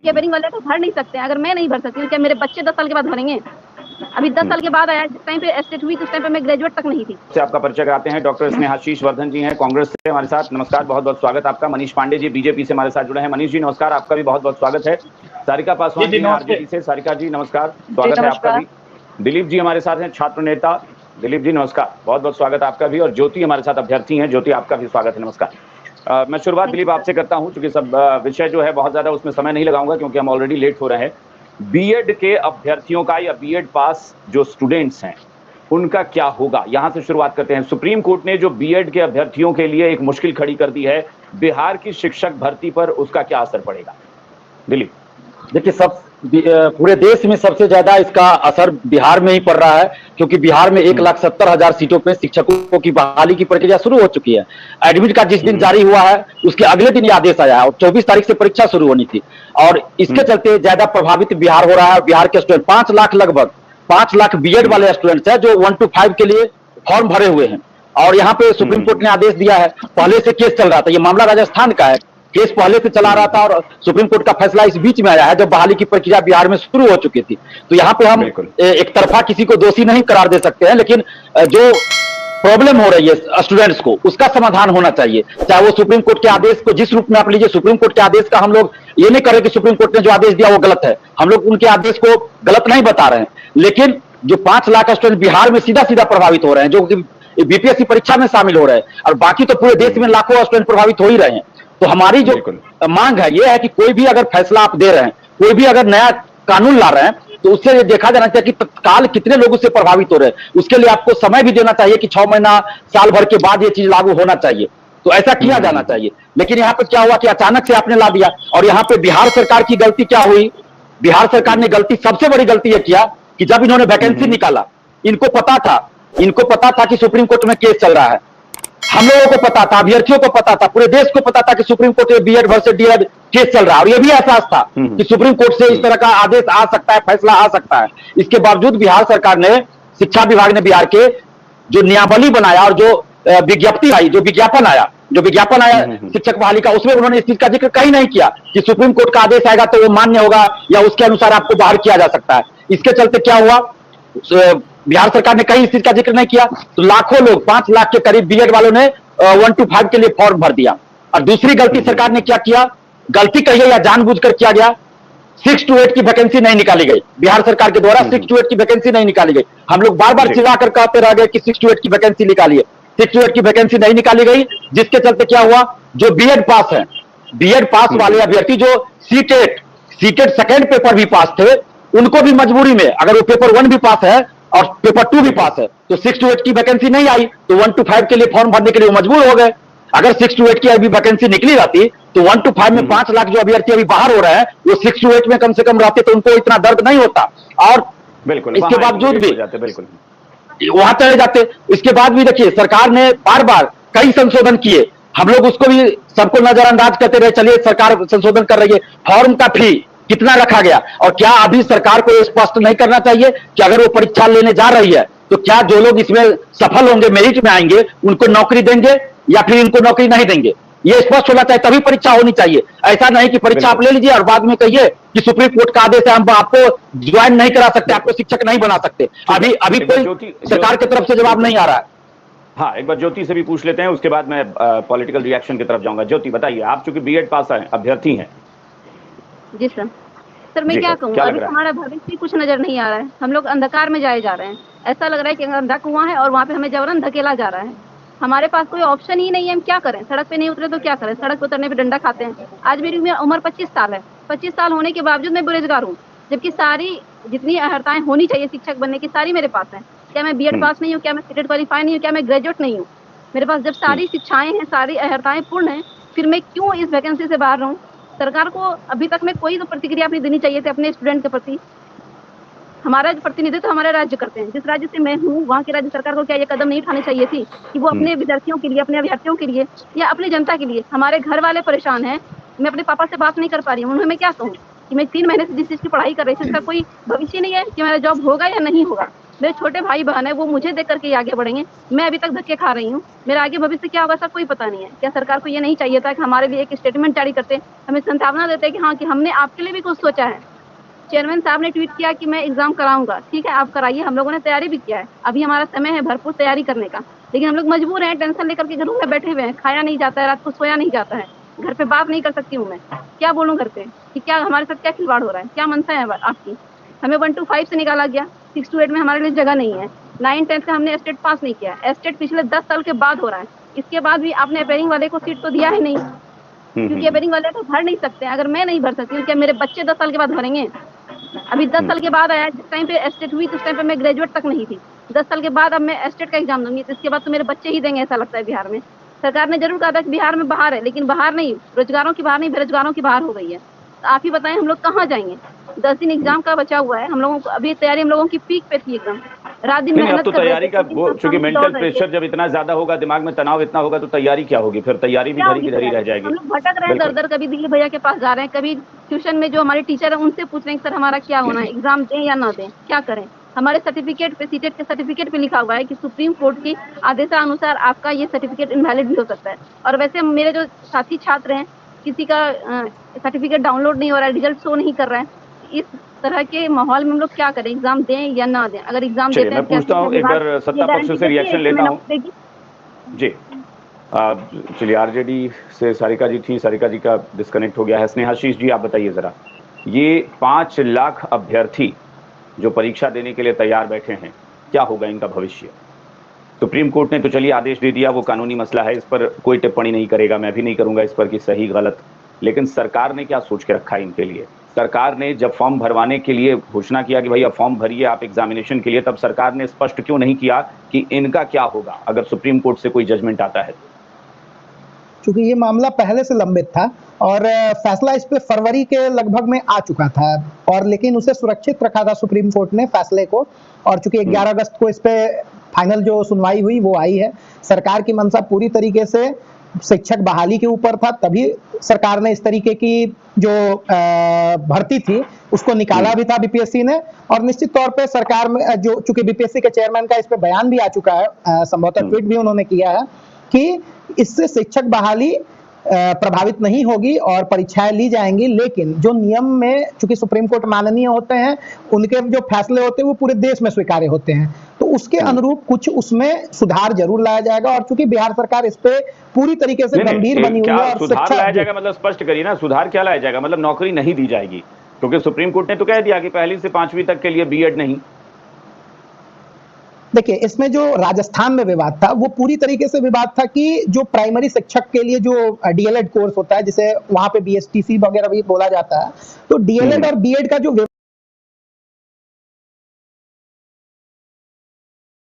केबरिंग वाले तो भर नहीं सकते। अगर मैं नहीं भर सकती तो क्या मेरे बच्चे 10 साल के बाद भरेंगे? अभी 10 साल के बाद आया, जिस टाइम पे एस्टेट हुई उस टाइम पे मैं ग्रेजुएट तक नहीं थी। से आपका परिचय कराते हैं। डॉक्टर स्नेहाशीष वर्धन जी हैं, कांग्रेस से हमारे साथ। नमस्कार, बहुत बहुत स्वागत आपका। मनीष पांडे जी बीजेपी से हमारे साथ जुड़े हैं। मनीष जी नमस्कार, आपका भी बहुत बहुत स्वागत है। सारिका पासवान जी हैं आरजेडी से। सारिका जी नमस्कार, स्वागत है आपका भी। दिलीप जी हमारे साथ हैं, छात्र नेता। दिलीप जी नमस्कार, बहुत बहुत स्वागत आपका भी। और ज्योति हमारे साथ अभ्यर्थी हैं। ज्योति आपका भी स्वागत है, नमस्कार। मैं शुरुआत दिलीप आपसे करता हूं, क्योंकि सब विषय जो है बहुत ज्यादा उसमें समय नहीं लगाऊंगा, क्योंकि हम ऑलरेडी लेट हो रहे हैं। बीएड के अभ्यर्थियों का या बीएड पास जो स्टूडेंट्स हैं उनका क्या होगा, यहां से शुरुआत करते हैं। सुप्रीम कोर्ट ने जो बीएड के अभ्यर्थियों के लिए एक मुश्किल खड़ी कर दी है, बिहार की शिक्षक भर्ती पर उसका क्या असर पड़ेगा? दिलीप। देखिए, सब पूरे देश में सबसे ज्यादा इसका असर बिहार में ही पड़ रहा है, क्योंकि बिहार में 1,70,000 सीटों पे शिक्षकों की बहाली की प्रक्रिया शुरू हो चुकी है। एडमिट कार्ड जिस दिन जारी हुआ है उसके अगले दिन ये आदेश आया और 24 तारीख से परीक्षा शुरू होनी थी। और इसके चलते ज्यादा प्रभावित बिहार हो रहा है। बिहार के स्टूडेंट 5 लाख, लगभग 5 लाख बीएड वाले स्टूडेंट्स हैं जो 1 to 5 के लिए फॉर्म भरे हुए हैं। और यहाँ पे सुप्रीम कोर्ट ने आदेश दिया है, पहले से केस चल रहा था, ये मामला राजस्थान का है, केस पहले से चला रहा था और सुप्रीम कोर्ट का फैसला इस बीच में आया है जब बहाली की प्रक्रिया बिहार में शुरू हो चुकी थी। तो यहाँ पे हम एक तरफा किसी को दोषी नहीं करार दे सकते हैं, लेकिन जो प्रॉब्लम हो रही है स्टूडेंट्स को उसका समाधान होना चाहिए। चाहे वो सुप्रीम कोर्ट के आदेश को जिस रूप में आप लीजिए, सुप्रीम कोर्ट के आदेश का हम लोग ये नहीं कर रहे कि सुप्रीम कोर्ट ने जो आदेश दिया वो गलत है, हम लोग उनके आदेश को गलत नहीं बता रहे हैं। लेकिन जो 5 लाख स्टूडेंट बिहार में सीधा सीधा प्रभावित हो रहे हैं, जो कि बीपीएससी परीक्षा में शामिल हो रहे हैं, और बाकी तो पूरे देश में लाखों स्टूडेंट प्रभावित हो ही रहे हैं। तो हमारी जो मांग है ये है कि कोई भी अगर फैसला आप दे रहे हैं, कोई भी अगर नया कानून ला रहे हैं, तो उससे ये देखा जाना चाहिए कि तत्काल कितने लोग उससे प्रभावित हो रहे हैं। उसके लिए आपको समय भी देना चाहिए कि 6 महीना, साल भर के बाद ये चीज लागू होना चाहिए। तो ऐसा किया जाना चाहिए। लेकिन यहाँ पे क्या हुआ कि अचानक से आपने ला दिया। और यहाँ पे बिहार सरकार की गलती क्या हुई? बिहार सरकार ने गलती, सबसे बड़ी गलती ये किया कि जब इन्होंने वैकेंसी निकाला, इनको पता था कि सुप्रीम कोर्ट में केस चल रहा है। हम लोगों को पता था, अभ्यर्थियों को पता था, पूरे देश को पता था कि सुप्रीम कोर्ट में बीएड वर्सेस डीएड केस चल रहा है। और ये भी एहसास था कि सुप्रीम कोर्ट से इस तरह का आदेश आ सकता है, फैसला आ सकता है। इसके बावजूद बिहार सरकार ने, शिक्षा विभाग ने बिहार के जो नियमावली बनाया और जो विज्ञप्ति आई, जो विज्ञापन आया शिक्षक बहाली का, उसमें उन्होंने इस चीज का जिक्र कहीं नहीं किया कि सुप्रीम कोर्ट का आदेश आएगा तो वो मान्य होगा या उसके अनुसार आपको बाहर किया जा सकता है। इसके चलते क्या हुआ, बिहार सरकार ने कहीं इस चीज का जिक्र नहीं किया। तो लाखों लोग, 5 लाख के करीब बीएड वालों ने 1 to 5 के लिए फॉर्म भर दिया। और दूसरी गलती सरकार ने क्या किया, गलती कहिए या जानबूझकर किया गया, 6 to 8 की वैकेंसी नहीं निकाली गई बिहार सरकार के द्वारा। 6 to 8 की वैकेंसी नहीं निकाली गई। हम लोग बार बार चिल्ला कर कहते रह गए कि 6 to 8 की वैकेंसी निकालिए। 6 to 8 की वैकेंसी नहीं निकाली गई, जिसके चलते क्या हुआ, जो बीएड पास है, बीएड पास वाले अभ्यर्थी जो सीटेट सेकेंड पेपर भी पास थे, उनको भी मजबूरी में, अगर वो पेपर 1 भी पास है और पेपर 2 भी पास है, तो 6 to 8 की वैकेंसी नहीं आई, तो 1 to 5 के लिए फॉर्म भरने के लिए मजबूर हो गए। अगर 6 to 8 की अभी वैकेंसी निकली रहती तो 1 to 5 में 5 लाख जो अभ्यर्थी अभी बाहर हो रहे हैं, वो 6 to 8 में कम से कम रहते तो उनको इतना दर्द नहीं होता। और बिल्कुल इसके बावजूद भी बिल्कुल वहां चले जाते। इसके बाद भी देखिए, सरकार ने बार बार कई संशोधन किए, हम लोग उसको भी सबको नजरअंदाज करते रहे। चलिए, सरकार संशोधन कर रही है, फॉर्म का फी कितना रखा गया। और क्या अभी सरकार को स्पष्ट नहीं करना चाहिए कि अगर वो परीक्षा लेने जा रही है तो क्या जो लोग इसमें सफल होंगे, मेरिट में आएंगे, उनको नौकरी देंगे या फिर इनको नौकरी नहीं देंगे? ये स्पष्ट होना चाहिए, तभी परीक्षा होनी चाहिए। ऐसा नहीं कि परीक्षा आप ले लीजिए और बाद में कहिए कि सुप्रीम कोर्ट का आदेश है, हम आपको ज्वाइन नहीं करा सकते, आपको शिक्षक नहीं बना सकते। अभी कोई सरकार की तरफ से जवाब नहीं आ रहा है। हाँ, एक बार ज्योति से भी पूछ लेते हैं, उसके बाद मैं पॉलिटिकल रिएक्शन की तरफ जाऊंगा। ज्योति बताइए, आप चूंकि बीएड पास अभ्यर्थी हैं। जी सर, मैं क्या कहूँ, अभी हमारा भविष्य कुछ नजर नहीं आ रहा है। हम लोग अंधकार में जाए जा रहे हैं। ऐसा लग रहा है कि अंधा कुआं है और वहाँ पे हमें जबरन धकेला जा रहा है। हमारे पास कोई ऑप्शन ही नहीं है, हम क्या करें? सड़क पे नहीं उतरे तो क्या करें? सड़क पे उतरने पे डंडा खाते हैं। आज मेरी उम्र 25 साल है। 25 साल होने के बावजूद मैं बेरोजगार हूँ, जबकि सारी जितनी अर्हताएं होनी चाहिए शिक्षक बनने की सारी मेरे पास है। क्या मैं बीएड पास नहीं हूँ? क्या मैं सीटेट क्वालिफाई नहीं हूँ? क्या मैं ग्रेजुएट नहीं हूँ? मेरे पास जब सारी शिक्षाएं हैं, सारी अर्हताएं पूर्ण है, फिर मैं क्यों इस वैकेंसी से बाहर रहूँ? सरकार को अभी तक में कोई तो प्रतिक्रिया अपनी देनी चाहिए थी अपने स्टूडेंट के प्रति। हमारा प्रतिनिधित्व तो हमारे राज्य करते हैं, जिस राज्य से मैं हूँ वहाँ की राज्य सरकार को क्या ये कदम नहीं उठानी चाहिए थी कि वो अपने विद्यार्थियों के लिए, अपने अभ्यर्थियों के लिए या अपनी जनता के लिए? हमारे घर वाले परेशान हैं, मैं अपने पापा से बात नहीं कर पा रही हूँ। उन्हें मैं क्या कहूँ कि मैं 3 महीने से जिस चीज की पढ़ाई कर रही थी उसका कोई भविष्य नहीं है कि मेरा जॉब होगा या नहीं होगा। मेरे छोटे भाई बहन है, वो मुझे देख करके आगे बढ़ेंगे। मैं अभी तक धक्के खा रही हूँ, मेरा आगे भविष्य क्या होगा सब कोई पता नहीं है। क्या सरकार को ये नहीं चाहिए था कि हमारे लिए एक स्टेटमेंट जारी करते, हमें संभावना देते कि हाँ कि हमने आपके लिए भी कुछ सोचा है। चेयरमैन साहब ने ट्वीट किया कि मैं एग्जाम कराऊंगा, ठीक है आप कराइए, हम लोगों ने तैयारी भी किया है, अभी हमारा समय है भरपूर तैयारी करने का, लेकिन हम लोग मजबूर हैं, टेंशन लेकर के घरों में बैठे हुए हैं, खाया नहीं जाता है, रात को सोया नहीं जाता है, घर पे बात नहीं कर सकती हूँ मैं, क्या बोलूँ घर पे कि क्या हमारे साथ क्या खिलवाड़ हो रहा है, क्या मनसा है आपकी। हमें 1 to 5 से निकाला गया, 6 to 8 में हमारे लिए जगह नहीं है, 9-10 से हमने एस्टेट पास नहीं किया, एस्टेट पिछले 10 साल के बाद हो रहा है, इसके बाद भी आपने अपेयरिंग वाले को सीट तो दिया है नहीं, क्योंकि अपेयरिंग वाले तो भर नहीं सकते। अगर मैं नहीं भर सकती हूँ, क्या मेरे बच्चे 10 साल के बाद भरेंगे? अभी 10 साल के बाद आया, जिस टाइम पे एस्टेट हुई उस टाइम पे मैं ग्रेजुएट तक नहीं थी, 10 साल के बाद अब मैं एस्टेट का एग्जाम दूंगी, तो इसके बाद तो मेरे बच्चे ही देंगे, ऐसा लगता है बिहार में। सरकार ने जरूर कहा था कि बिहार में बाहर है, लेकिन बाहर नहीं, रोजगारों की बाहर नहीं, बेरोजगारों की बाहर हो गई है। तो आप ही बताएं हम लोग कहाँ जाएंगे? 10 दिन एग्जाम का बचा हुआ है, हम लोगों को अभी तैयारी हम लोगों की पीक पे थी एकदम, रात दिन मेहनत तो तैयारी का वो, चूंकि मेंटल प्रेशर जब इतना ज्यादा होगा, दिमाग में तनाव इतना होगा, तो तैयारी क्या होगी? फिर तैयारी भी धरी की धरी रह जाएगी। हम लोग भटक रहे हैं दर दर, कभी दिल्ली भैया के पास जा रहे हैं, कभी ट्यूशन में जो हमारे टीचर है उनसे पूछ रहे हैं सर हमारा क्या होना है, एग्जाम दें या ना दें, क्या करें। हमारे सर्टिफिकेट पे, सीटेट के सर्टिफिकेट पे लिखा हुआ है कि सुप्रीम कोर्ट की आदेशानुसार आपका ये सर्टिफिकेट इनवैलिड भी हो सकता है। और वैसे मेरे जो साथी छात्र हैं, किसी का सर्टिफिकेट डाउनलोड नहीं हो रहा है, रिजल्ट शो नहीं कर रहा है। इस तरह के माहौल में हम लोग क्या करें, एग्जाम दें या ना दें? अगर एग्जाम देते हैं, मैं पूछता हूँ, एक बार सत्ता पक्ष से रिएक्शन लेता हूँ जी। चलिए, आरजेडी से सारिका जी थी, सारिका जी का डिस्कनेक्ट हो गया है। स्नेहाशीष जी आप बताइए जरा, ये 5 लाख अभ्यर्थी जो परीक्षा देने के लिए तैयार बैठे हैं, क्या होगा इनका भविष्य? सुप्रीम कोर्ट ने तो चलिए आदेश दे दिया, वो कानूनी मसला है, इस पर कोई टिप्पणी नहीं करेगा, मैं भी नहीं करूंगा इस पर कि सही गलत, लेकिन सरकार ने क्या सोच के रखा है इनके लिए? सरकार ने जब फॉर्म भरवाने के लिए घोषणा किया कि भाई अब फॉर्म भरिए आप एग्जामिनेशन के लिए, तब सरकार ने स्पष्ट क्यों नहीं किया कि इनका क्या होगा अगर सुप्रीम कोर्ट से कोई जजमेंट आता है? क्योंकि ये मामला पहले से लंबित था और फैसला इस पे फरवरी के लगभग में आ चुका था, और लेकिन उसे सुरक्षित रखा था सुप्रीम कोर्ट ने फैसले को, और चूंकि 11 अगस्त को इस पे फाइनल जो सुनवाई हुई वो आई है। सरकार की मंशा पूरी तरीके से शिक्षक बहाली के ऊपर था, तभी सरकार ने इस तरीके की जो भर्ती थी उसको निकाला भी था बीपीएससी ने। और निश्चित तौर पे सरकार में जो चूंकि बीपीएससी के चेयरमैन का इस पे बयान भी आ चुका है, संभवतः ट्वीट भी उन्होंने किया है कि इससे शिक्षक बहाली प्रभावित नहीं होगी और परीक्षाएं ली जाएंगी, लेकिन जो नियम में चूंकि सुप्रीम कोर्ट माननीय होते हैं, उनके जो फैसले होते हैं वो पूरे देश में स्वीकार्य होते हैं, तो उसके अनुरूप कुछ उसमें सुधार जरूर लाया जाएगा। और चूंकि बिहार सरकार इस पे पूरी तरीके से गंभीर बनी हुई है। और सुधार लाया जाएगा मतलब स्पष्ट करिए ना, सुधार क्या लाया जाएगा? मतलब नौकरी नहीं दी जाएगी? क्योंकि सुप्रीम कोर्ट ने तो कह दिया कि 1 से 5वीं तक के लिए बीएड नहीं। देखिए, इसमें जो राजस्थान में विवाद था वो पूरी तरीके से विवाद था कि जो प्राइमरी शिक्षक के लिए जो डीएलएड कोर्स होता है, जिसे वहां पे बीएसटीसी वगैरह भी बोला जाता है, तो डीएलएड और बीएड का जो